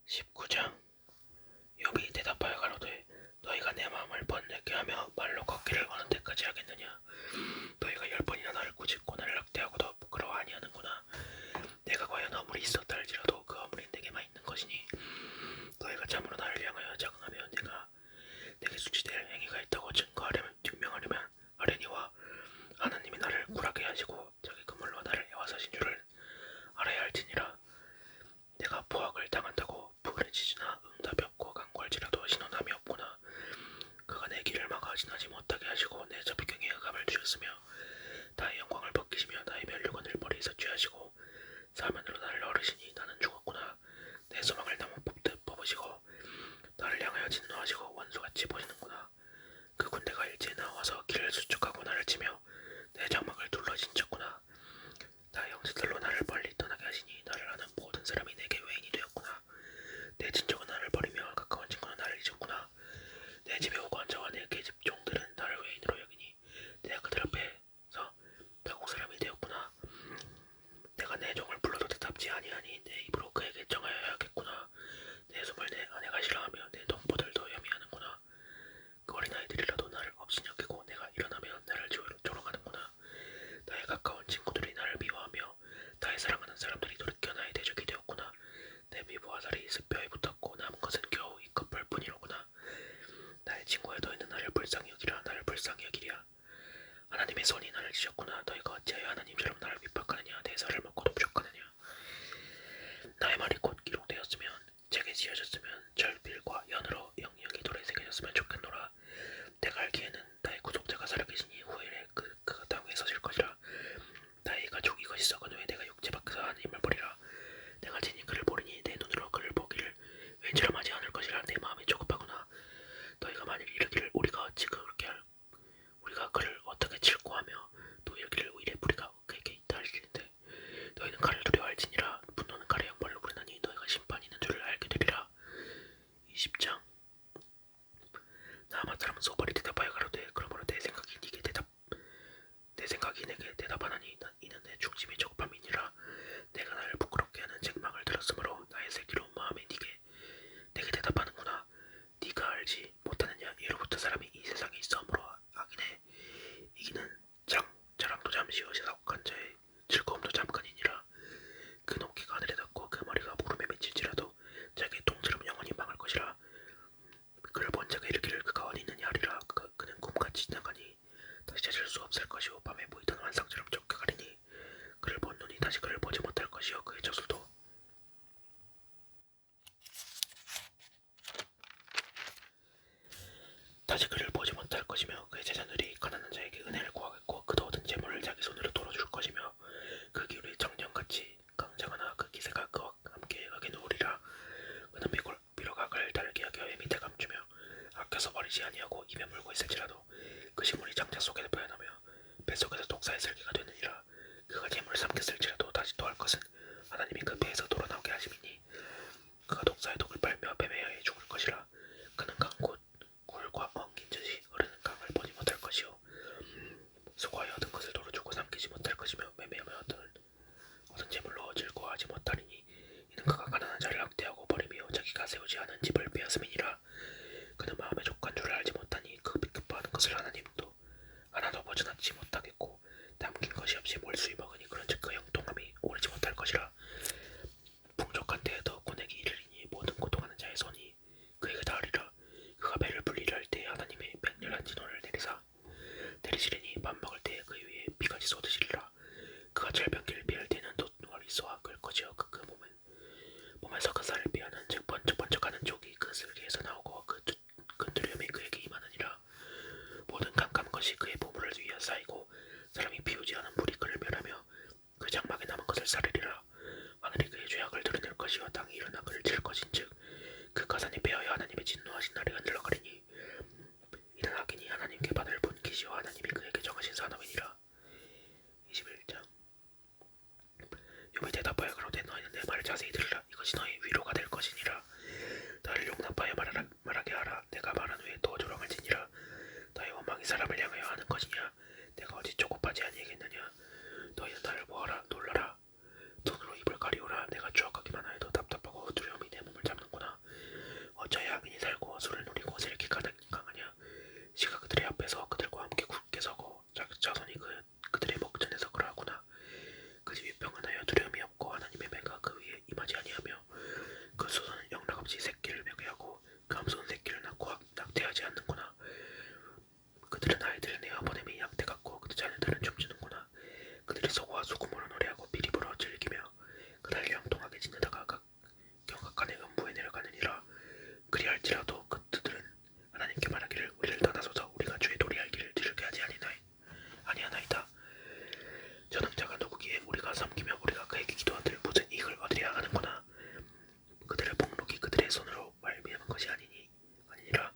19장. 욥이 대답하여 가로되 너희가 내 마음을 번뇌케 하며 말로 걷기를 어느 때까지 하겠느냐. 너희가 10번이나 나를 꾸짖고 나를 학대하고도 부끄러워 아니하는구나. 내가 과연 허물이 있었다 할지라도 그 허물이 내게만 있는 것이니 너희가 참으로 나를 향하여 자긍하며 내게 수치될 행위가 있다고 증명하려면 하려니와 하나님이 나를 굴하게 하시고 자기 그물로 나를 애워사신 줄을 알아야 할지니라. 내가 포악을 당한다고 부르짖으나 응답이 없고 간구할지라도 신원함이 없구나. 그가 내 길을 막아 지나지 못하게 하시고 내 접경에 흑암을 두셨으며 나의 영광을 벗기시며 나의 면류관을 머리에서 취하시고 사면으로 나를 어르시니 나는 죽었구나. 내 소망을 나무 뽑듯 뽑으시고 나를 향하여 진노하시고 원수같이 보시는구나. 그 군대가 일제에 나와서 길을 수축하고 나를 치며 내 장막을 둘러진쳤구나. 나의 형제들로 나를 멀리 떠나게 하시니 나를 아는 모든 사람이 내게 외인이 되었구나. 내 친족은 나를 버리며 가까운 친구는 나를 잊었구나. 내 집에 오고 앉아와 내 계집 종들은 나를 외인으로 여기니 내가 그들 앞에서 타국 사람이 되었구나. 내가 내 종을 불러도 대답지 아니하니 내 입으로 그에게 정하여야 하겠구나. 내 숨을 내 아내가 싫어하며 내 동포들도 염이하는구나. 그 어린아이들이라도 나를 업신여기고 내가 일어나면 나를 조롱하는구나. 나의 가까운 친구들이 나를 미워하며 나의 사랑하는 사람들이 돌이켜 나의 대적이 되었구나. 내 피부와 살이 스뼈에 붙었고 남은 것은 겨우 이 커플 뿐이로구나. 나의 친구여 너희는 나를 불쌍히 여기라. 나를 불쌍히 여기랴. 하나님의 손이 나를 지셨구나. 너희가 어찌하여 하나님처럼 나를 핍박하느냐. 내 살을 먹고도 부족하느냐. 나의 말이 곧 기록되었으면 책에 지어졌으면 절필과 연으로 영영이 돌에 새겨졌으면 좋겠노라. 내가 알기에는 나의 구속자가 살아계시니 후일에 그가 땅 위에 서실 것이라. 나의 가족 이것이 썩은 후에 내가 육체 밖에서 하나님을 보리라. 내가 친히 그를 보리니 내 눈으로 그를 보기를 왠처럼 하지 않을 것이라. 내 마음이 조급하구나. 너희가 만일 이르기를 우리가 그를 어떻게 칠고 하며 또 이르기를 오히려 뿌리가 그에게 있다 할진대 너희는 칼을 두려워할지니라. 분노는 칼의 형벌을 부르나니 너희가 심판이 있는 줄을 알게 되리라. 20장. 나아만 사람은 소발이 대답하여 가로되 그러므로 내 생각이 내게 대답하나니 이는 내 중심이 조급함이니라. 내가 나를 부끄럽게 하는 책망을 들었으므로 나의 슬기로운 마음에 내게 대답하는구나. 네가 알지 못하느냐. 예로부터 사람이 이 세상에 있어므로 악인의 이기는 자랑도 잠시요 세속한 자의 즐거움도 잠깐이니라. 그 높이가 하늘에 닿고 그 머리가 무릎에 미칠지라도 자기의 통치름은 영원히 망할 것이라. 그를 본 자가 이르기를 그가 어디 있느냐 하리라. 그는 꿈같이 지나가니 다시 찾을 수 없을 것이요 밤에 보이던 환상처럼 쫓겨가리니 그를 본 눈이 다시 그를 보지 못할 것이요 그의 저술도 다시 그를 보지 못할 것이며 그의 제자들이 가난한 자에게 은혜를 구하겠고 그도 얻은 재물을 자기 손으로 돌아줄 것이며 그 기울이 정령같이 강장하나 그 기세가 그와 함께 가게 놓으리라. 그는 비록 악을 달게 하여 해 밑에 감추며 아껴서 버리지 아니하고 입에 물고 있을지라도 그 식물이 장자 속에서 표현하며 뱃속에서 독사의 슬기가 되느니라. 그가 재물을 삼켰을지라도 다시 토할 것은 하나님이 그 배에서 돌아나오게 하심이니 그가 독사의 독을 빨며 뱀의 죽을 것이라. 그는 강곳 굴과 엉긴 젖이 흐르는 강을 보지 못할 것이요 수고하여 얻은 것을 도로 주고 삼키지 못할 것이며 매매하며 얻은 재물로 즐거워하지 못하리니 이는 그가 가난한 자를 학대하고 버리며 자기가 세우지 않은 집을 빼앗음이니라. 그는 마음에 족한 줄을 알지 못하니 그 비급하는 것을 하나도 보존하지 못하겠고 남긴 것이 없이 몰수히 먹으니 그런즉 그 형통함이 오르지 못할 것이라. 풍족한 때에도 고내기 이르리니 모든 고통하는 자의 손이 그에게 닿으리라. 그가 배를 불리려 할 때에 하나님의 맹렬한 진노를 내리시리니 밥 먹을 때에 그 위에 비같이 쏟으시리라. 그가 절병기를 피할 때는 돛놀이 쏘아 끌 것이요 그 몸에서 그 살을 빼어는 즉 번쩍번쩍하는 족이 그 슬기에서 나오고 그 끈두려움이 그에게 임하느니라. 모든 깜깜한 것이 그의 보물을 위에 쌓이고 사람이 비우지 않은 물이 그를 멸하며 그 장막에 남은 것을 사르리라. 하늘이 그의 죄악을 드러낼 것이요 땅이 일어나 그를 칠 것인즉 그 가산이 베어야 하나님의 진노하신 날이 흔들러가리니 이는 악인이 하나님께 받을 분깃이요 하나님이 그에게 정하신 산업이니라. 21장. 욥이 대답하여 가로되 너희는 내 말을 자세히 들으라. 이것이 너희 위로가 될 것이니라. 나를 용납하여 말하게 하라. 내가 말한 후에 또 조롱할지니라. 너희 원망이 사람을 향하여 하는 것이냐. 내가 어찌 조급하지 아니하겠느냐. 너희는 나를 보아라. 놀라라. 손으로 입을 가리오라. 내가 추악하기만 하여도 답답하고 두려움이 내 몸을 잡는구나. 금손 새끼를 낳고 낙태하지 않는구나. 그들은 아이들을 내어보내며 약태 갖고 그 자녀들은 춤추는구나. 그들이 소고와 소금으로 노래하고 비리 불어 즐기며 그날 영통하게 지내다가 경각간의 음부에 내려가느니라. 그리할지라도 그들은 하나님께 말하기를 우리를 떠나소서 우리가 주의 도리할 길을 들게 하지 아니하나이다. 전능자가 누구기에 우리가 섬기며 우리가 그에게 기도하들 무슨 이익을 얻으려 하는구나. 그들의 복록이 그들의 손으로 말미암은 것이 아니니라.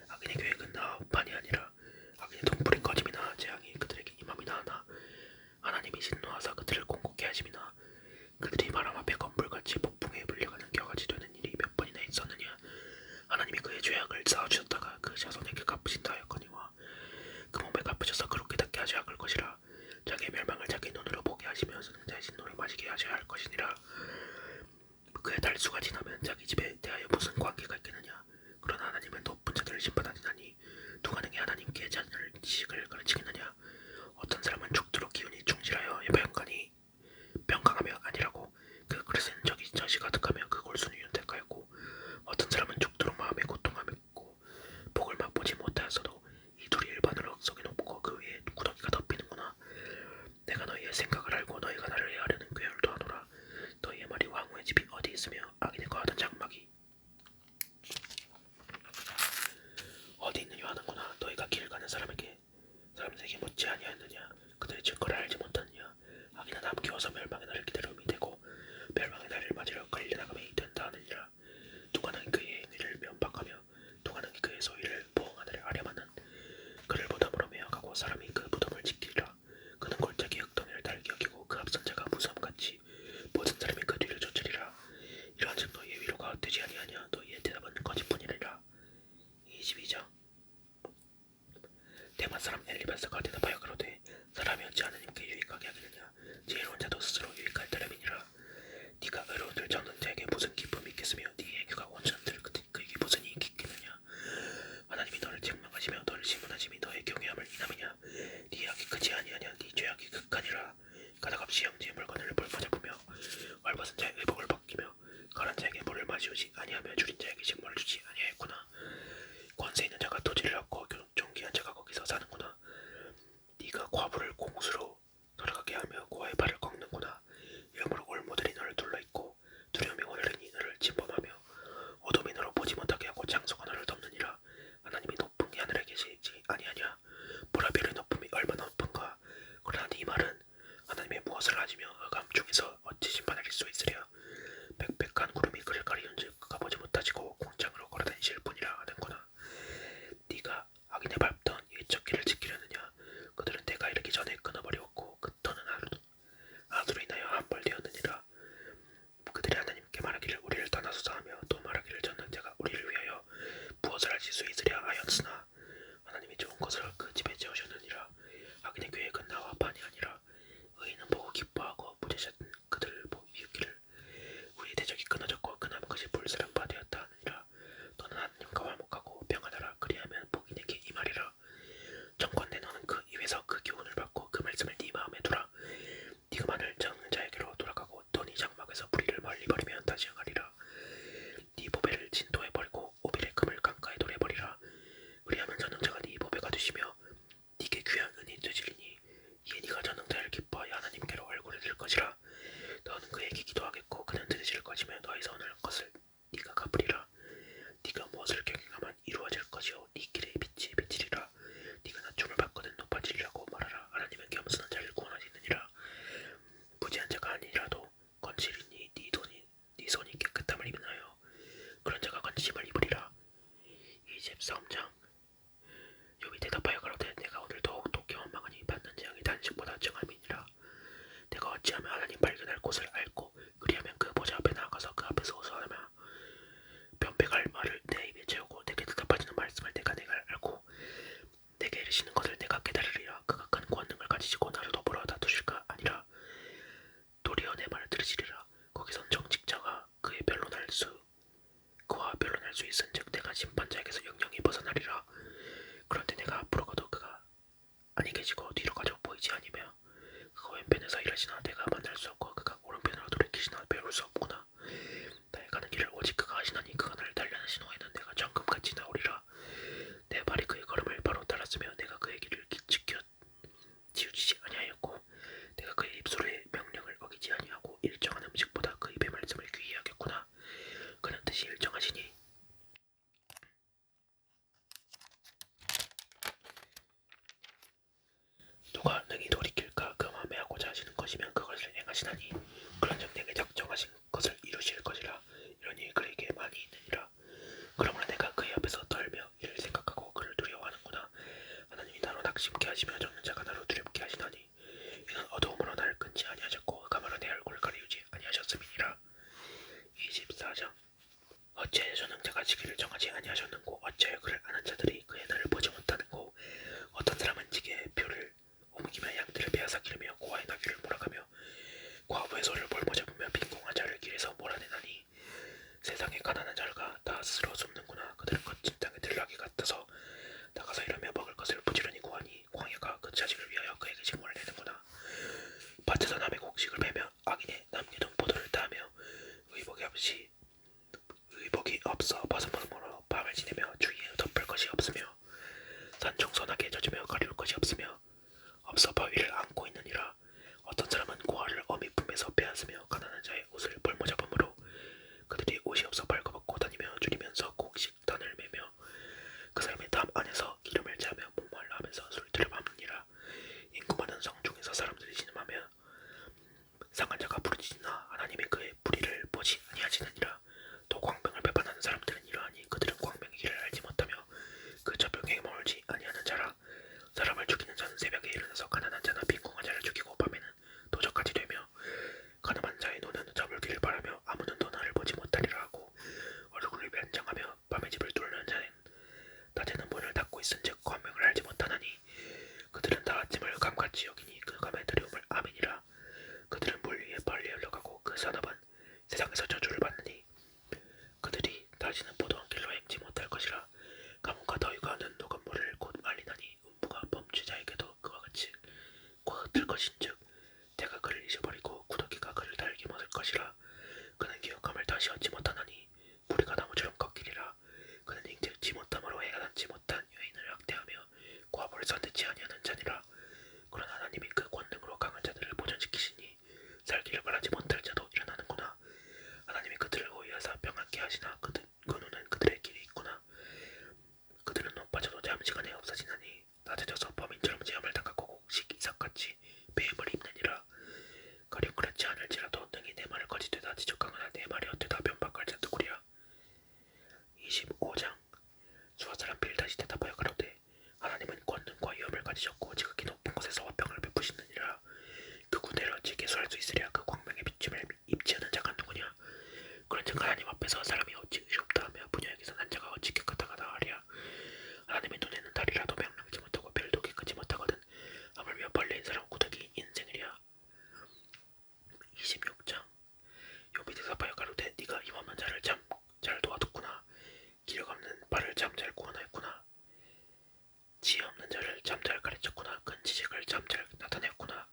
악인의 계획은 나뿐이 아니라 악인의 돈부린 거짓이나 재앙이 그들에게 임함이나 하나 하나님이 진노하사 그들을 공고케 하심이나 그들이 바람 앞에 건불같이 폭풍에 불려가는 겨같이 되는 일이 몇 번이나 있었느냐. 하나님이 그의 죄악을 쌓아주셨다가 그 자손에게 갚으신다 하였거니와 그 몸에 갚으셔서 그렇게 닿게 하셔야 할 것이라. 자기의 멸망을 자기 눈으로 보게 하시며 승자의 진노를 마시게 하셔야 할 것이니라. 그의 달수가 지나면 자기 집에 대하여 무슨 관계가 있겠느냐. 그러나 하나님은 높은 자들을 심판하시나니 누가 능히 하나님께 자녀를 지식을 가르치겠느냐. 어떤 사람은 죽도록 기운이 충실하여 병강하며 아니라고 그 그릇은 저기 젖이 가득하며 그 골수는 윤택하였고 어떤 사람은 죽도록 마음에 고통하였고 복을 맛보지 못하였어도 이 둘이 일반으로 썩이 높고 그 위에 구덩이가 덮이는구나. 내가 너희의 생각을 알고 너희가 나를 해하려는 꾀를 하노라. 너희의 말이 왕후의 집이 어디 있으며 악인의 거하던 장막이 어디 있느냐 하는구나. 너희가 길 가는 사람에게 묻지 아니하였느냐. 그들의 증거를 알지 못하느냐. 악인은 남기워서 멸망의 날을 기다림이 되고 멸망의 날을 맞으려 끌려나감이 된다 하느니라. 누가 능히 그의 행위를 면박하며 누가 능히 그의 소위를 보응하느라 아뢰마는 그를 무덤으로 메어가고 사람이 그 무덤을 지키리라. 그는 골짜기 흙덩이를 달게 여기고 그 앞선 자가 무섬같이 모든 사람이 그 뒤를 쫓으리라. 이러한즉 너희의 위로가 되지 아니하냐. 너희의 대답은 거짓뿐이니라. 22장. 대만 사람 엘리바스가 대답하여 가로되 사람이 어찌 하나님께 유익하게 하겠느냐. 지혜로운 자도 스스로 유익할 따름이니라. 네가 의로운들 적는 자에게 무슨 기쁨이 있겠으며 네 행위가 온전한들 그에게 무슨 이익이 있겠느냐. 하나님이 너를 책망하시며 너를 시문하심이 너의 경외함을 인함이냐. 네 악이 크지 아니하냐. 네 죄악이 극하니라. 가닥없이 형제의 물건을 볼마 잡으며 얼벗은 자의 의복을 벗기며 가란 자에게 물을 마시우지 아니하며 줄인 자에게 식물을 주지 아니하였구나. 권세 있는 자가 토지를 얻고 존귀한 자가 거기서 사는구나. 네가 과부를 공수로 돌아가게 하며 고아의 발을 꺾는구나. 이러므로 올무들이 너를 둘러있고 두려움이 오늘은 너를 침범하며 어둠이 너를 보지 못하게 하고 장소가 너를 덮느니라. 하나님이 높은 게 하늘에 계시지 아니하냐. 보라별의 높음이 얼마나 높은가. 그러나 네 말은 하나님의 무엇을 하시며 흑암 중에서 어찌 심판하실 수 있으랴. 빽빽한 구름이 그를 가리운즉 그가 보지 못하시고 공장으로 걸어다니실 뿐이라 하는구나. 네가 악인의 밟던 이첫 길을 지키려느냐. 그들은 때가 이르기 전에 끊어버렸고 그 터는 아수로 인하여 함벌되었느니라. 그들이 하나님께 말하기를 우리를 떠나소서 하며 또 말하기를 전능자가 우리를 위하여 무엇을 하실 수 있으랴 하였으나 하나님이 좋은 것을 그 집에 채우셨느니라. 악인의 계획은 나와 반이 아니라 의인은 보고 기뻐하고 무죄샷 그들을 비웃기를 우리 대적이 끊어졌고 그 남은 것이 불사랑바 되었다 하느니라. 너는 하나님과 화목하고 평안하라. 그리하면 복이 내게 임하리라. 정권대 너는 그 입에서 그 교훈을 받고 그 말씀을 네 마음에 두라. 네가 만일 정자에게로 돌아가고 또 네 장막에서 불의를 멀리 버리면 다시 행하리라. 네 보배를 진도에 버리고 오빌의 금을 강가에 돌려버리라. 그리하면 전능자가 네 보배가 되시며 네게 귀한 은이 되시리니 이에 네가 전능자를 기뻐하여 하나님께로 얼굴을 들 것이라. 너는 그에게 기도하겠고 그는 들으실 것이며 너에서 오는 것을 네가 갚으리라. 네가 무엇을 경영하면 이루어질 것이요 네 길의 빛이 비치리라. 네가 낮춤을 받거든 높아지리라고 말하라. 하나님은 겸손한 자를 구원하시느니라. 부지한 자가 아니라도 건실이니 네 손이 깨끗함을 입나요. 그런 자가 건지심을 입으리라. 23장. 욥이 대답하여 가로되 내가 오늘 더욱 높게 원망하니 받는 재앙이 단식보다 증함이니라. 내가 어찌하면 하나님 발견할 곳을 알고 그리하면 그 보좌 앞에 나아가서 그 앞에서 호소하며 변백할 말을 내 입에 채우고 내게 대답하시는 말씀을 내가 알고 내게 이르시는 것을 내가 깨달으리라. 그가 큰 권능을 가지시고 나를 더불어 다투실까 아니라 도리어 내 말을 들으시리라. 거기선 정직자가 그와 변론할 수 있은즉 내가 심판자에게서 영영이 벗어나리라. 그런데 내가 앞으로 가도 그가 아니 계시고 뒤로 가도 보이지 아니며 그가 왼편에서 일하시나 내가 만날 수 없고 그가 오른편으로 돌이키시나 배울 수 없구나. 나의 가는 길을 오직 그가 하시나니 그가 나를 단련하신 후에는 내가 정금같이 다시 일정하시니 누가 능히 돌이킬까 그 마음에 하고자 하시는 것이면 그것을 행하시나니 그런즉 내게 작정하신 것을 이루실 것이라. 이러니 그에게 많이 있느니라. 그러므로 내가 그의 앞에서 떨며 이를 생각하고 그를 두려워하는구나. 하나님이 나로 낙심케 하시며 적는 자가 나로 두렵게 하시나니 이는 어두움으로 나를 끊지 아니하셨고 가마로 내 얼굴을 가리우지 아니하셨음이니라. 24장. 어찌하여 전능자가 지기를 정하지 아니하셨는고 어찌하여 그를 아는 자들이 그의 날을 보지 못하는고 어떤 사람은 지게의 표를 옮기며 양들을 빼앗아 기르며 고아의 나귀를 몰아가며 과부의 소를 볼모 잡으며 빈궁한 자를 길에서 몰아내나니 세상의 가난한 자가 다 스스로 숨는구나. 그들은 거친 땅의 들나귀 같아서 나가서 일하며 먹을 것을 부지런히 구하니 광야가 그 자식을 위하여 그에게 징벌을 내는구나. 밭에서 남의 곡식을 베며 악인의 남겨둔 포도를 따며 의복이 없어 벗어먹으로 밤을 지내며 주위에 덮을 것이 없으며 산청소나게 젖으며 가리울 것이 없어 바위를 안고 있느니라. 어떤 사람은 고아를 어미 품에서 빼앗으며 가난한 자의 옷을 볼모 잡음으로 그들이 옷이 없어 벌거벗고 다니며 줄이면서 곡식단을 매며 그 사람의 담 안에서 기름을 짜며 목말라 하면서 술들을 밟느니라. 인구 많은 성 중에서 사람들이 신음하며 상한 자가 부르짖으나 하나님이 그의 불의를 보지 아니하시느니라. 또 광명을 배반하는 사람들은 이러하니 그들은 광명의 길을 알지 못하며 그 저병에 머물지 아니하는 자라. 사람을 죽이는 자는 새벽에 일어나서 가난한 자나 빈궁한 자를 죽이고 밤에는 도적같이 되며 가늠한 자의 눈은 저물기를 바라며 아무 눈도 나를 보지 못하리라 하고 얼굴을 변장하며 밤의 집을 뚫는 자는 낮에는 문을 닫고 있은즉 광명을 알지 못하나니 그들은 다 아침을 감같이 여기니 그 감의 두려움을 아멘이라. 그들은 물 위에 빨리 흘러가고 그 산업은 세상에서 저주를 받느니 그들이 다시는 포도원 길로 행지 못할 것이라. 가뭄과 더위가 눈 녹은 물을 곧 말리나니 음부가 범죄자에게도 그와 같이 꽂을 것인즉 때가 그를 잊어버리고 구더기가 그를 달게 먹을 것이라. 그는 기억함을 다시 얻지 못하나니 뿌리가 나무처럼 꺾이리라. 그는 잉태치 못함으로 해가 닿지 못한 여인을 학대하며 과부를 선대치 아니하는 자니라. 그러나 하나님이 그 권능으로 강한 자들을 보존시키시니 살기를 바라지 못할 자도 일어나는구나. 하나님이 그들을 호위하사 평안케 하시나 그 눈은 그들의 길이 있구나. 그들은 높아져도 잠시간에 없어지나니 낮에 져서 범인처럼 제함을 당하고 곡식 이삭같이 배임을 입느니라. 가령 그렇지 않을지라도 능히 내 말을 거짓되다 지적하거나 내 말이 어때다 변박할 자 누구랴. 25장. 수하사람 빌닷이 대답하여 가로되 하나님은 권능과 위엄을 가지셨고 지극히 높은 곳에서 화평을 베푸시느니라. 그 군대를 어찌 계수할 수 있으랴. 그 광명의 비춤을 입지 않은 자가 누구냐. 그런즉 하나님 앞에서 사람이 어찌 의롭다 하며 부녀에게서 난 자가 어찌 깨끗하다 하랴. 하나님의 눈에는 달이라도 명랑지 못하고 별도 깨끗이 못하거든 하물며 벌레인 사람 구더기 인생이랴. 26장. 욥이 대답하여 가로되 네가 힘없는 자를 참 잘 도와뒀구나. 기력 없는 발을 참 잘 구원하였구나. 지혜 없는 자를 참 잘 가르쳤구나. 큰 지식을 참 잘 나타냈구나.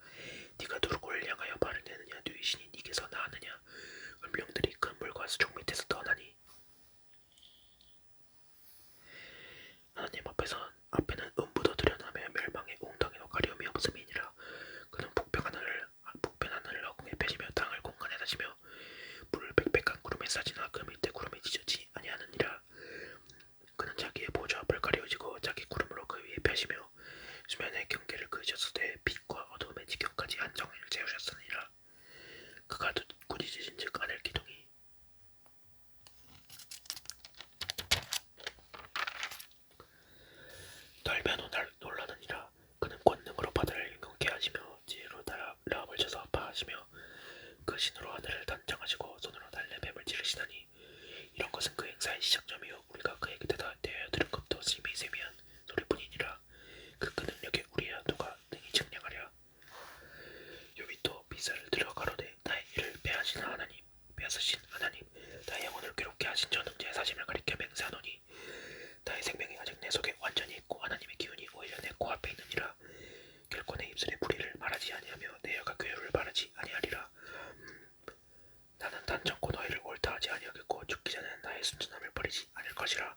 네가 누구를 향하여 말을 내느냐. 네 신이 네게서 나았느냐. 음령들이 큰 물과 수중 밑에서 떠나니 하나님 앞에는 음부도 드러나며 멸망의 웅덩이도 가려움이 없음이니라. 그는 북변한 하늘 어궁에 펴시며 땅을 공간에 다시며 물을 빽빽한 구름에 싸지나 그 밑에 구름이 지졌지 아니하느니라. 그는 자기의 보좌 앞을 가려지고 자기 구름으로 그 위에 펴시며 수면의 경계를 그으셨으되 빛과 어두움의 지경까지 한 정의를 세우셨으니라. 그가 꾸짖으신즉 하늘 기둥이 떨며 놀라느니라. 그는 권능으로 바다를 힘겹게 하시며 지혜로 라합을 쳐서 파하시며 그 신으로 하늘을 단장하시고 손으로 달래 뱀을 찌르시다니 이런 것은 그 행사의 시작점이요 우리가 그에게 대하여 들은 것도 심히 세미한 소리뿐이니라. 그 능력에 우리야 누가 능히 측량하랴. 욥이 또 비사를 들어 가로되 나의 일을 빼앗으신 하나님 나의 영혼을 괴롭게 하신 전능자의 사심을 가리켜 맹세하노니 나의 생명이 아직 내 속에 완전히 있고 하나님의 기운이 오히려 내 코앞에 있느니라. 결코 내 입술에 불의를 말하지 아니하며 내 혀가 괴로를 바라지 아니하리라. 나는 단정코 너희를 옳다 하지 아니하겠고 죽기 전에는 나의 순전함을 버리지 않을 것이라.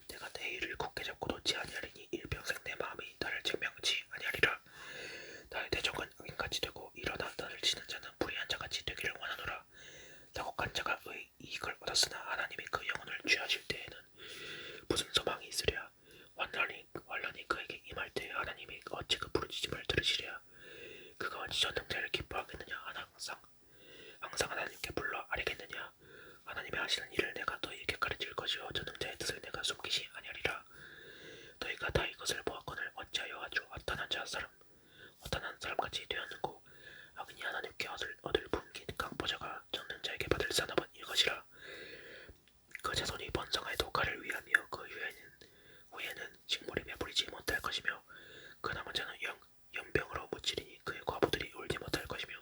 내가 내 일을 굳게 잡고 놓지 아니하리니 일평생 내 마음이 나를 증명치 아니하리라. 나의 대적은 악인같이 되고 일어나 나를 치는 자는 불의한 자같이 되기를 원하노라. 사곡한 자가 이익을 얻었으나 하나님이 그 영혼을 취하실 때에는 무슨 소망이 있으랴. 환란이 그에게 임할 때에 하나님이 어찌 그 부르짖음을 들으시랴. 그가 어찌 전능자를 기뻐하겠느냐. 항상 하나님께 불러 아뢰겠느냐. 하나님의 하시는 일을 내가 너희에게 가르칠 것이요 전능자의 뜻을 내가 숨기지 아니하리라. 너희가 다 이것을 보았거늘 어찌하여 아주 어떤 한 사람같이 되었는고. 악인이 하나님께 얻을 분깃 강포자가 전능자에게 받을 산업은 이것이라. 그 자손이 번성하여도 그를 위하며 그 후에는 식물이 배부리지 못할 것이며 그 남은 자는 연병으로 묻히리니 그의 과부들이 울지 못할 것이며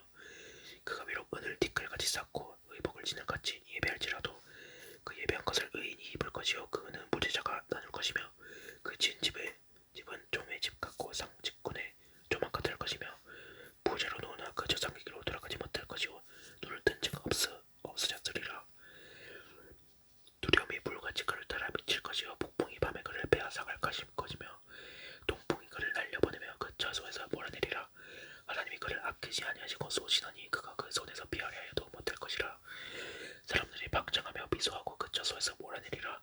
그가 비록 은을 티끌같이 쌓고 의복을 진흙같이 예배할지라도 그 예배한 것을 의인이 입을 것이요 그 은은 부재자가 나눌 것이며 그 지은 집은 좀의 집 같고 상직군의 조막 같을 것이며 부재로 노나 그 저상기로 들어가지 못할 것이요 눈을 뜬 즉 없어졌으리라. 두려움이 불같이 그를 따라 미칠 것이요 폭풍이 밤에 그를 빼앗아갈 것이며 동풍이 그를 날려보내며 그 저소에서 몰아내리라. 하나님이 그를 아끼지 아니하시고 쏘시더니 그가 그 손에서 피하려 해도 못할 것이라. 사람들이 박장하며 비소하고 그 저소에서 몰아내리라.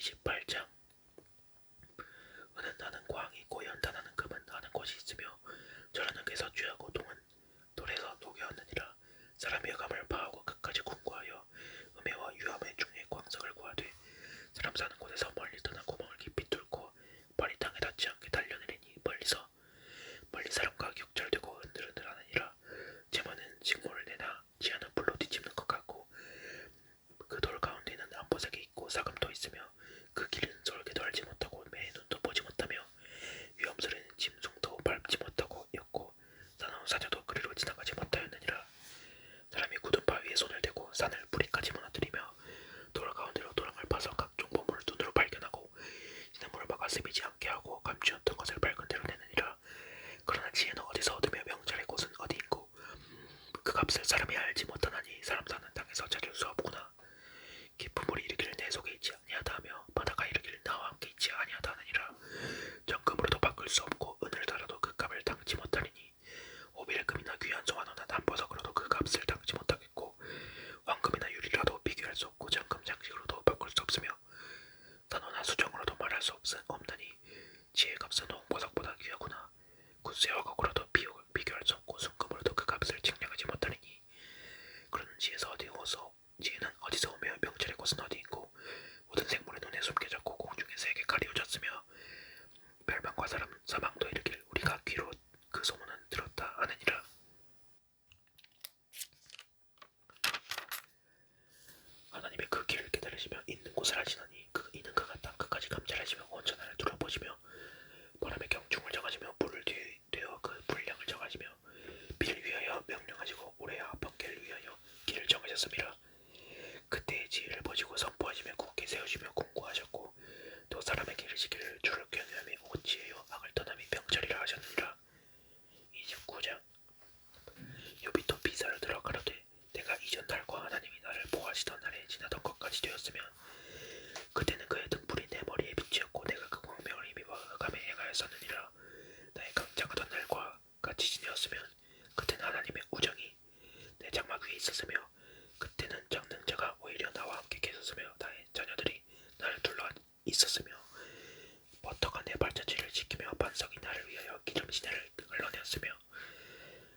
28장. 은은 나는 광이 있고 연단하는 금은 나는 곳이 있으며 저런 흙에서 쥐하고 돌에서 녹여왔느니라. 사람이 흑암을 파하고 끝까지 궁구하여 음해와 유암의 중에 광석을 구하되 사람 사는 곳에서 멀리 떠나 구멍을 깊이 뚫고 발이 땅에 닿지 않게 달려내리니 멀리 사람과 격절되고 흔들흔들하느니라. 제만은 식물을 내나 지하는 불로 뒤집는 것 같고 그 돌 가운데는 안보색이 있고 사금도 있으며 그 길은 솔개도 알지 못하고 매의 눈도 보지 못하며 위험스레는 짐승도 밟지 못하고 였고 사나운 사자도 그리로 지나가지 못하였느니라. 사람이 굳은 바위에 손을 대고 산을 뿌리까지 무너뜨리며 돌 가운데로 도랑을 파서 각종 보물을 눈으로 발견하고 시냇물을 막아 스미지 않게 하고 감추었던 것을 밝은 대로 내느니라. 그러나 지혜는 어디서 얻으며 명철의 곳은 어디인고 그 값을 사람이 알지 못하나니 사람 사는 땅에서 자기를 수없구나. 깊은 물이 이르기를 내 속에 있지 아니하다 하며 바다가 이르기를 나와 함께 있지 아니하다 하느니라. 정금으로도 바꿀 수 없고 은을 달아도 그 값을 당치 못하리니 오빌금이나 귀한 소환호나 남보석으로도 그 값을 당치 못하겠고 황금이나 유리라도 비교할 수 없고 정금 장식으로도 바꿀 수 없으며 단호나 수정으로도 말할 수 없느니 지혜의 값은 홍보석보다 귀하구나. 굿쇠와 거구로도 비교할 수 없고 순금으로도 그 값을 측량하지 못하리니 그러는 지혜는 어디서 오며 명철의 곳은 어디인고 모든 생물의 눈에 숨겨졌고 공중에 세게 가리워졌으며 멸망과 사망도 이르길 우리가 귀로 그 소문은 들었다 하느니라. 하나님의 그 길을 깨달으시며 있는 곳을 아시나니 이는 그가 땅 끝까지 감찰하시며 온 천하를 둘러보시며 바람의 경중을 정하시며 불을 되어 그 분량을 정하시며 비를 위하여 명령하시고 올해와 번개를 위하여 길을 정하셨음이라. 그때의 지혜를 보시고 선포하시며 굳게 세우시며 공고하셨고 또 사람에게 이르시기를 주를 경외함이 온 지혜요 악을 떠남이 명철이라 하셨느니라. 29장. 욥이 또 비사를 들어 가로되 내가 이전 날과 하나님이 나를 보호하시던 날에 지나던 것까지 되었으면 그때는 그의 등불이 내 머리에 비치었고 내가 그 광명을 힘입어 흑암에 행하였었느니라. 나의 강장하던 날과 같이 지내었으면 그때는 하나님의 우정이 내 장막 위에 있었으며 그때는 전능자가 오히려 나와 함께 계셨으며 나의 자녀들이 나를 둘러 있었으며 버터가 내 발자취를 지키며 반석이 나를 위하여 기름 시내를 흘러내었으며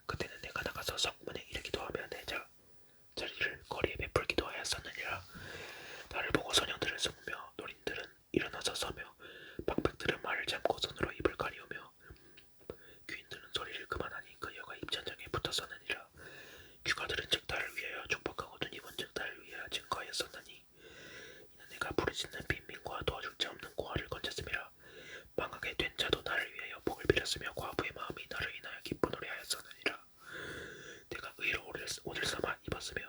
그때는 내가 나가서 성문에 이르기도 하며 내 자리를 거리에 베풀기도 하였었느니라. 나를 보고 소년들은 숨으며 노린들은 일어나서 서며 방백들은 말을 참고 손으로 입을 가리우며 귀인들은 소리를 그만하니 그 여가 입천장에 붙었었느니라. 귀가들은 즉 나를 위하여 축복하고 눈입은 즉 나를 위하여 증거하였었나니 이는 내가 부르짖는 빈민과 도와줄 자 없는 고아를 건졌음이라. 망하게 된 자도 나를 위하여 복을 빌었으며 과부의 마음이 나를 인하여 기쁜 노래하였었느니라. 내가 의로 옷을 삼아 입었으며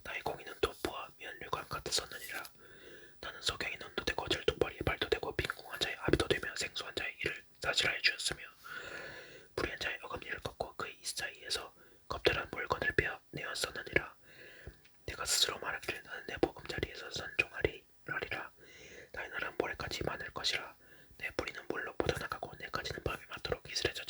나의 공의는 도포와 면류관 같았었느니라. 나는 석양의 눈도 되고 절뚝벌이의 발도 되고 빈궁한 자의 아비도 되며 생소한 자의 일을 사실하여 주었으며 불의한 자의 어금니를 꺾고 그의 이 사이에서 겁탈한 물건을 빼어내었었느니라. 내가 스스로 말하기를 나는 내 보금자리에서 선종하리라. 나의 날은 모래까지 많을 것이라. 내 뿌리는 물로 뻗어나가고 내까지는 밤이 맞도록 이슬해졌다.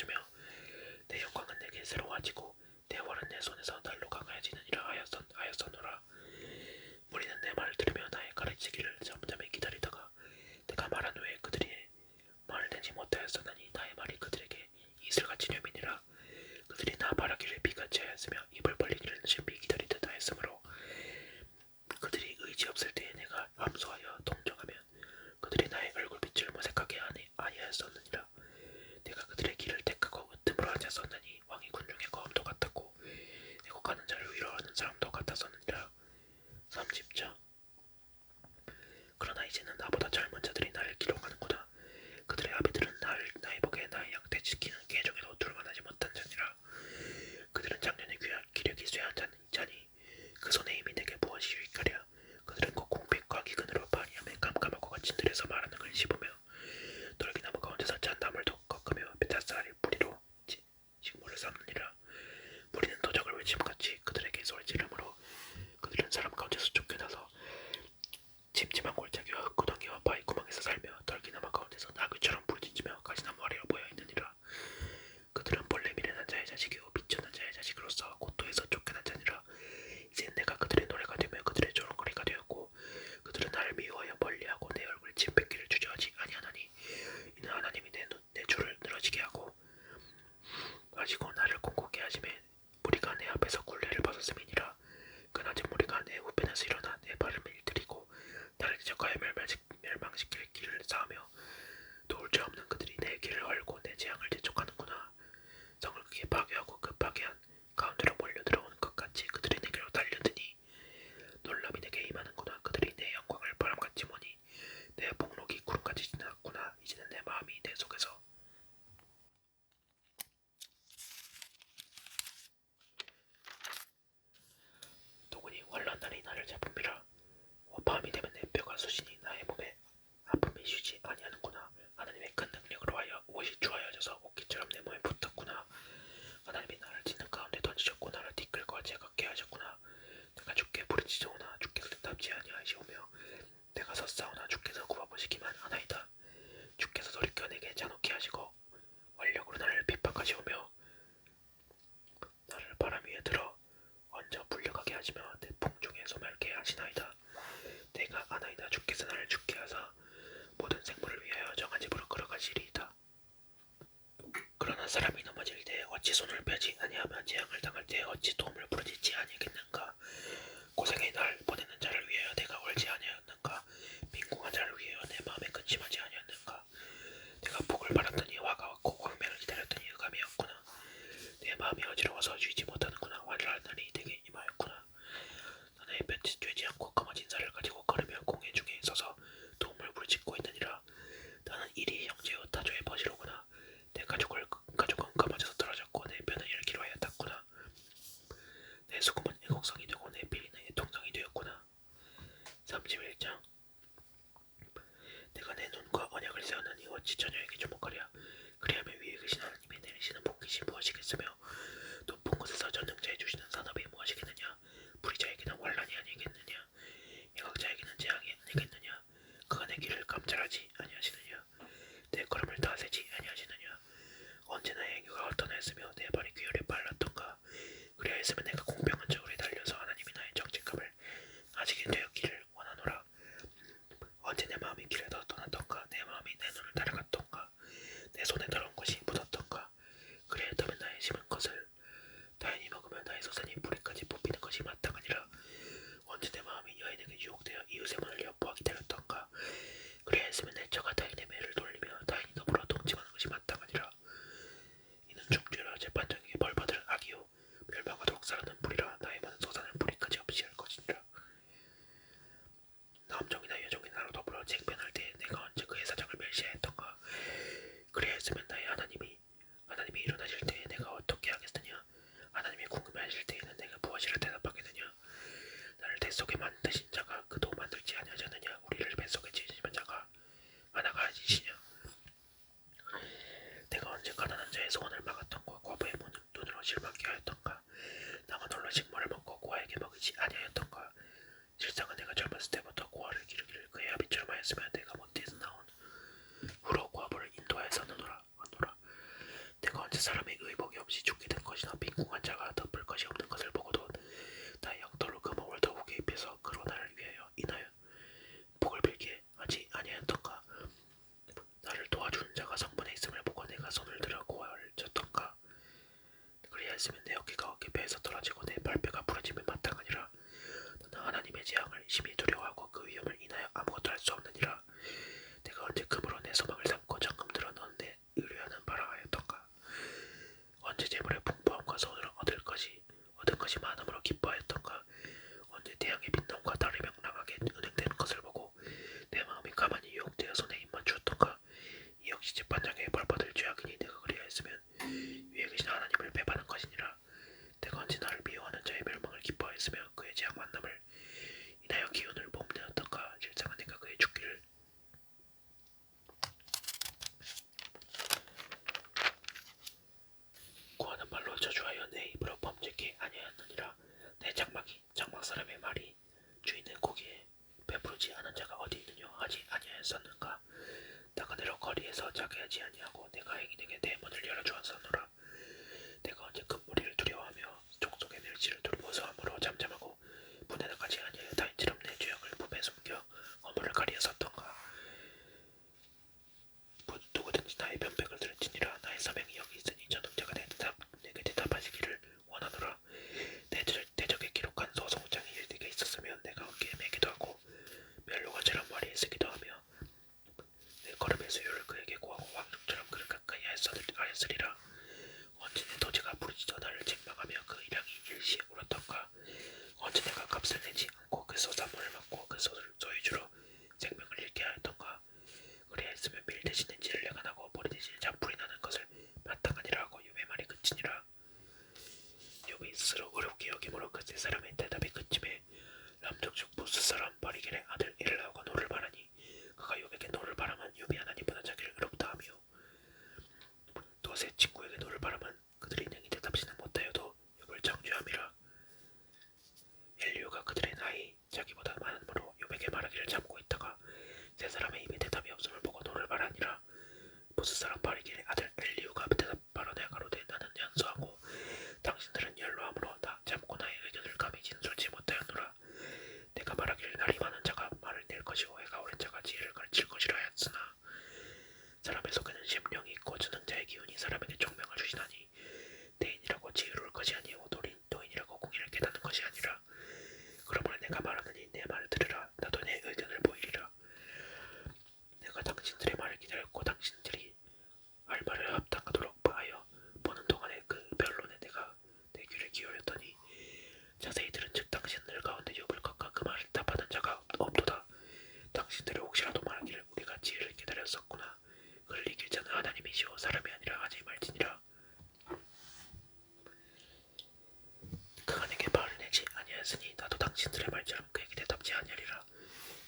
심한 골짜기와 흙구덩이와 바위구멍에서 살며 덜기나무 가운데서 나귀처럼 부르짖으며 가시나무 아래로 모여있느니라. 그들은 본래 미련한 자의 자식이요 비천한 자의 자식으로서 고토에서 쫓겨난 자니라. 이제 내가 그들의 노래가 되며 그들의 조롱거리가 되었고 그들은 나를 미워하여 멀리하고 내 얼굴에 침 뱉기를 주저하지 아니하나니 이는 하나님이 내 주를 늘어지게 하고 가지고 나를 공고케 하심에 무리가 내 앞에서 굴레를 벗었음이니라. 그 낮은 무리가 내 우편에서 일어나 내 발을 밀들이고 나를 지적하여 멸망시킬 길을 쌓으며 도울 자 없는 그들이 내 길을 헐고 내 재앙을 재촉하는구나. 성을 크게 파괴하고 그 파괴한 가운데로 몰려들어오는 것 같이 그들이 내게로 달려드니 놀람이 내게 임하는구나. 그들이 내 영광을 바람같이 보니 내 복록이 구름같이 지났구나. 이제는 내 마음이 내 속에서 도군이 환난 날이 나를 잡음이라. 밤이 되면 내 뼈가 쑤시니 나의 몸에 아픔이 쉬지 아니하는구나. 하나님의 큰 능력으로 하여 옷이 추하여져서 옷깃처럼 내 몸에 붙었구나. 하나님이 나를 찢는 가운데 던지셨고 나를 티끌과 제각게 하셨구나. 내가 주께 부르짖어오나 주께서 대답지 아니하시오며 내가 섰사오나 주께서 구워보시기만 하나이다. 주께서 돌이켜 내게 잔혹히 하시고 원력으로 나를 핍박하시오며 나를 바람 위에 들어 얹어 불려가게 하시며 태풍 중에 소멸케 하시나이다. 내가 아나이다. 주께서 나를 죽게 하사 모든 생물을 위하여 정한 집으로 끌어가시리이다. 그러나 사람이 넘어질 때 어찌 손을 펴지 아니하며 재앙을 당할 때 어찌 도움을 부르짖지 아니하겠는가. 고생에 날 보내는 자를 위하여 내가 울지 아니하였는가. 빈궁한 자를 위하여 내 마음에 근심하지 아니하였는가. 내가 복을 바랐더니 화가 왔고 광명을 기다렸더니 흑암이었구나. 내 마음이 어지러워서 쉬지 못하는구나. 환란한 날이 내게 임하였구나. 나는 햇볕이 쬐지 않고 검어진 살을 가지고 걸으며 공회 중에 서서 도움을 부르짖고 있느니라. 나는 이리 형제여 타조의 버지로구나. 내 가족은 감아져서 떨어졌고 내 뼈는 열기로 하여 탔구나. 내 수금은 애곡성이 되고 내 피리는 애통성이 되었구나. 31장. 내가 내 눈과 언약을 세웠느니 어찌 처녀에게 주목하랴. 그리하면 위에 계신 하나님의 내리시는 복이시 무엇이겠으며 높은 곳에서 전능자에 주시는 산업이 무엇이겠느냐. 불의자에게는 환란이 아니겠느냐. 애각자에게는 재앙이 아니겠느냐. 그가 내 길을 감찰하지 아니하시느냐. 내 걸음을 다세지 아니하시느냐. 언제 나의 행위가 어떠하였으며 내 발이 규율에 빨랐던가. 그리하였으면 내가 공평한 저울에 달려서 하나님이 나의 정직함을 아지게 되었기를 원하노라. 언제 내 마음이 길에서 떠났던가. 내 마음이 내 눈을 따라갔던가. 내 손에 더러운 것이 묻었던가. 그리하였다면 나의 심은 것을 다행히 먹으면 나의 소산이 뿌리까지 뽑히는 것이 마땅하니라. 언제 내 마음이 여인에게 유혹되어 이웃의 문을 엿보아 기다렸던가. 그리하였으면 내 처가 타인의 매를 돌리며 타인이 더불어 동침하는 것이 마땅하니라. 이는 중죄라 재판장에게 벌받을 악이요 멸망하도록 사르는 불이라. 나의 많은 소산을 뿌리까지 없이 할 것이니라. 남종이나 여종이 나로 더불어 쟁변할 때 내가 언제 그의 사정을 멸시하였던가. 그리하였으면 나의 하나님이 일어나실 때에 내가 어떻게 하겠느냐. 하나님이 궁금해하실 때에는 내가 무엇이라 대답하겠느냐. 나를 뱃속에 만드신 자가 그도 만들지 아니하셨느냐. 우리를 뱃속에 지으신 자가 하나가 아니시냐. 내가 언제 가난한 자의 소원을 막았던가. 과부의 눈으로 실망케 하였던가. 나만 홀로 식물을 먹고 고아에게 먹이지 아니하였던가. 실상은 내가 젊었을 때부터 고아를 기르기를 그의 아비처럼 하였으며 내가 모태에서 나온 후로 과부를 인도하여서 노노라. 내가 언제 사람의 의복이 없이 죽게 된 것이나 빈궁한 자가 덮을 것이 없는 것을 보고도 나의 영토로 그 몸을 더욱에 입혀서 그로 나를 위하여 인하여 복을 빌게 하지 아니하였던가. 나를 도와주는 자가 성문에 있음을 보고 내가 손을 들어 고아를 쳤던가. 그리하였으면 내 어깨가 어깨뼈에서 떨어지고 내 발뼈가 부러짐에 마땅하니라. 너는 하나님의 재앙을 심히 두려워하고 그 위험을 인하여 아무것도 할 수 없느니라. 내가 언제 금으로 내 소망을 삼고 정금 들어 너는 내 의뢰하는 바라 하였던가. 언제 재물의 풍부함과 소원을 얻은 것이 많음으로 기뻐하였던가. 언제 태양의 빛남과 달이 명랑하게 은행되는 것을 보고 내 마음이 가만히 유혹되어 손에 입 맞추었던가. 이 역시 재판장에게 벌받을 죄악이니 내가 그리하였으면 위에 계신 하나님을 배반한 것이니라. 내가 언제 나를 미워하는 자의 멸망을 기뻐하였으며 그의 재앙 만남을 인하여 기운을 뽐내었던가. 실상은 내가 아니하였었는가. 나그네로 거리에서 자게 하지 아니하고 내가 행인에게 내 문을 열어주었사노라. 내가 언제 큰 무리를 두려워하며 족속의 멸치를 두려워서 함으로 잠잠하고 문에 나가지 아니하여 다인처럼 내 죄악을 품에 숨겨 허물을 가리었었던가. 누구든지 나의 변백을 들을지니라. 나의 사명이 여기 있으니 저놈자가 내게 대답하시기를 원하노라. 내 대적에 기록한 소송장이 일되게 있었으면 내가 어깨에 매기도 하고 멸로가처럼 머리에 쓰기도 하며 내 걸음의 수요를 그에게 구하고 왕족처럼 그를 가까이 하였으리라. 언제 내 도제가 부르짖어 나를 책망하며 그 일량이 일시에 울었던가. 언제 내가 값을 내지 않고 그 소산물을 먹고 그 소유주로 생명을 잃게 하였던가. 그리하였으면 밀 대신에 찔레가 나고 보리 대신에 잔불이 나는 것을 마땅하니라 하고 욥의 말이 그치니라. 욥이 스스로 어렵게 여김으로 그 세 사람의 대답이 그침에 람족족 부스 사람 바리겔의 아들 엘라오가 노를 바라니 그가 욥에게 노를 바라면 욥이 하나님보다 자기를 의롭다 하며 또 세 친구에게 노를 바라면 그들이 능히 대답지는 못하여도 욥을 정죄함이라. 엘리후가 그들의 나이 자기보다 많으므로 욥에게 말하기를 참고 있다가 세 사람의 입에 대답이 없음을 보고 노를 바라니라. 부스 사람 바리겔의 아들 엘리후가 대답하러 가로되 나는 연소하고 당신들은 연로함으로 나 참고 나의 의견을 감히 진술치 못하였노라. 내가 말하기를 날이 많은 자가 말을 낼 것이고 해가 오른 자가 지혜를 가르칠 것이라 하였으나 사람의 속에는 심령이 있고 지능자의 기운이 사람에게 총명을 주시나니 대인이라고 지혜로울 것이 아니오 노인이라고 공의를 깨닫는 것이 아니라. 그러므로 내가 말하느니 내 말을 들으라. 나도 내 의견을 보이리라. 내가 당신들의 말을 기다렸고 당신들이 할 말을 합당하도록 하여 보는 동안에 그 변론에 내가 내 귀를 기울였더니 자세히 들은즉 당신들 가운데 욥을 꺾어 그 말을 답하는 자가 없도다. 당신들이 혹시라도 말하기를 우리가 지혜를 기다렸었구나. 그를 이길 자는 하나님이시오 사람이 아니라 하지 말지니라. 그가 내게 말을 내지 아니하였으니 나도 당신들의 말처럼 그에게 대답지 아니하리라.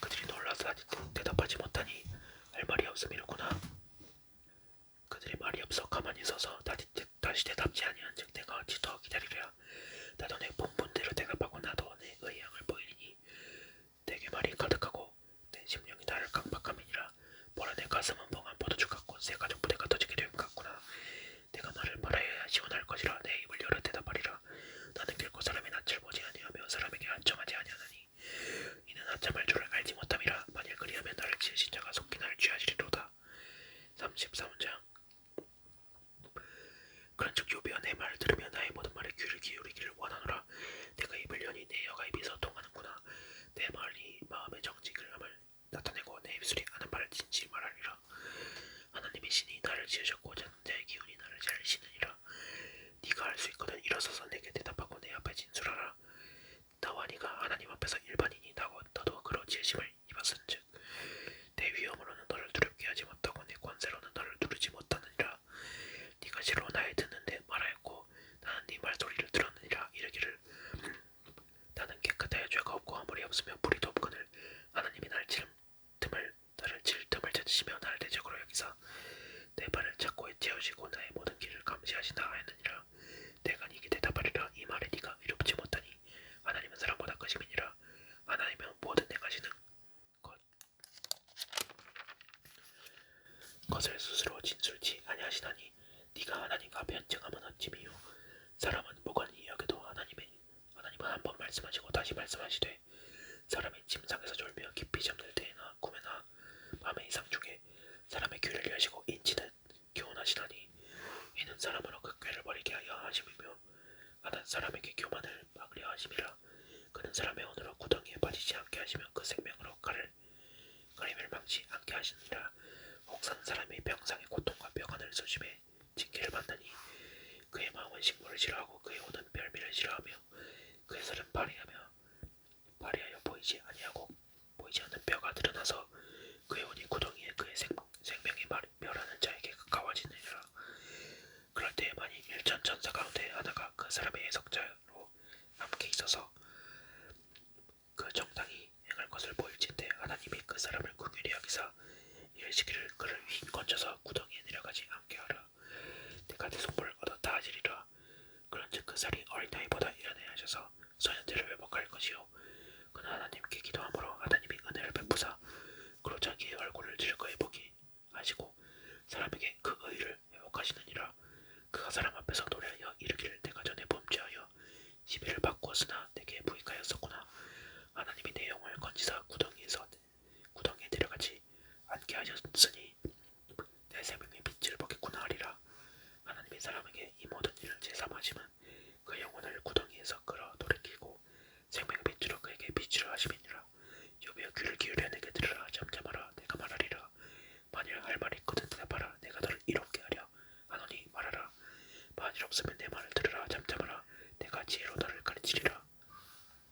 그들이 놀라서 대답하지 못하니 할 말이 없음이로구나. 그들이 말이 없어 가만히 서서 다시 대답지 아니한즉 내가 어찌 더 기다리랴. 나도 내 본분대로 대답하고 나도 내 의향을 보이리니 내게 말이 가득하고 내 심령이 나를 강박함이니라. 보라 내 가슴은 멍한 포도주 같고 새 가죽 부대가 터지게 됨 같구나. 내가 말을 말하여야 시원할 것이라. 내 입을 열어 대답하리라. 나는 결코 사람의 낯을 보지 아니하며 사람에게 한정하지 아니하나니 이는 한참할 줄을 알지 못함이라. 만일 그리하면 나를 지으신 자가 속히 나를 취하시리로다. 34문장. 그런즉 욥이여 내 말을 들으며 나의 모든 말에 귀를 기울이기를 원하노라. 내가 입을 여니 내 혀가 입에서 통하는구나. 내 말이 마음의 정직함을 나타내고 내 입술이 아는 말을 진실히 말하리라. 하나님의 신이 나를 지으셨고 자의 기운이 나를 잘 시느니라. 네가 할 수 있거든 일어서서 내게 대답하고 내 앞에 진술하라. 나와 네가 하나님 앞에서 일반인이 너도 그로 지으심을 입었은즉 내 위엄으로는 너를 두렵게 하지 못하고 내 권세로는 너를 누르지 못하느니라. 네가 실로 나의 듣는데 말하였고 나는 네 말소리를 들었느니라. 이르기를 나는 깨끗하여 죄가 없고 아무리 없으며 불의도 없거늘 하나님이 나를 칠 틈을 찾으시며 나를 대적으로 여기사 내 발을 찾고 채우시고 나의 모든 길을 감시하신다 하였느니라. 내가 네게 대답하리라. 이 말에 네가 의롭지 못하니 하나님은 사람보다 크심이니라. 하나님은 모든 행하시는 것을 스스로 진술치 아니하시나니 네가 하나님과 변증함은 어찌미요. 사람은 보거니 여겨도 하나님은 한 번 말씀하시고 다시 말씀하시되 사람이 침상에서 졸며 깊이 잠들 때에나 꿈에나 밤의 이상 중에 사람의 귀를 여시고 인치듯 교훈하시나니 이는 사람으로 그 꾀를 버리게 하여 하심이며 하는 사람에게 교만을 막으려 하심이라. 그는 사람의 혼으로 구덩이에 빠지지 않게 하시며 그 생명으로 가림을 막지 않게 하시느니라. 혹사는 사람이 병상의 고통과 뼈간을 쑤심에 징계를 받느니 그의 마음은 식물을 싫어하고 그의 혼은 별미를 싫어하며 그의 살은 발이하여 보이지 아니하고 보이지 않는 뼈가 드러나서 그의 혼이 구덩이에 그의 생명이 멸하는 자에게 가까워지느니라. 그럴 때에 만일 일천 천사 가운데 하나가 그 사람의 해석자로 함께 있어서 그 정당히 행할 것을 보일진대 하나님이 그 사람을 긍휼히 여기사 이르시기를 그를 휙 건져서 구덩이에 내려가지 않게 하라. 내가 내 속물을 얻었다 하시리라. 그런즉 그 살이 어린아이보다 일어나야 하셔서 소년들을 회복할 것이요 그는 하나님께 기도함으로 하나님이 은혜를 베푸사 그로 자기의 얼굴을 즐거이 보기 하시고 사람에게 그 의를 회복하시느니라. 그가 사람 앞에서 노래하여 이르기를 내가 전에 범죄하여 시비를 받고었으나 내게 부익하였었구나. 하나님이 내 영을 건지사 구덩이에 내려가지 않게 하셨으니 내 생명의 빛을 보겠구나 하리라. 하나님이 사람에게 이 모든 일을 제삼하심은 그 영혼을 구덩이에서 끌어 돌이키고 생명의 빛으로 그에게 빛을 하심이니라. 여비여 귀를 기울여 내게 들으라. 잠잠하라. 내가 말하리라. 만일 할 말이 있거든 대답하라. 내가 너를 이롭게 하려 하노니 말하라. 만일 없으면 내 말을 들으라. 잠잠하라.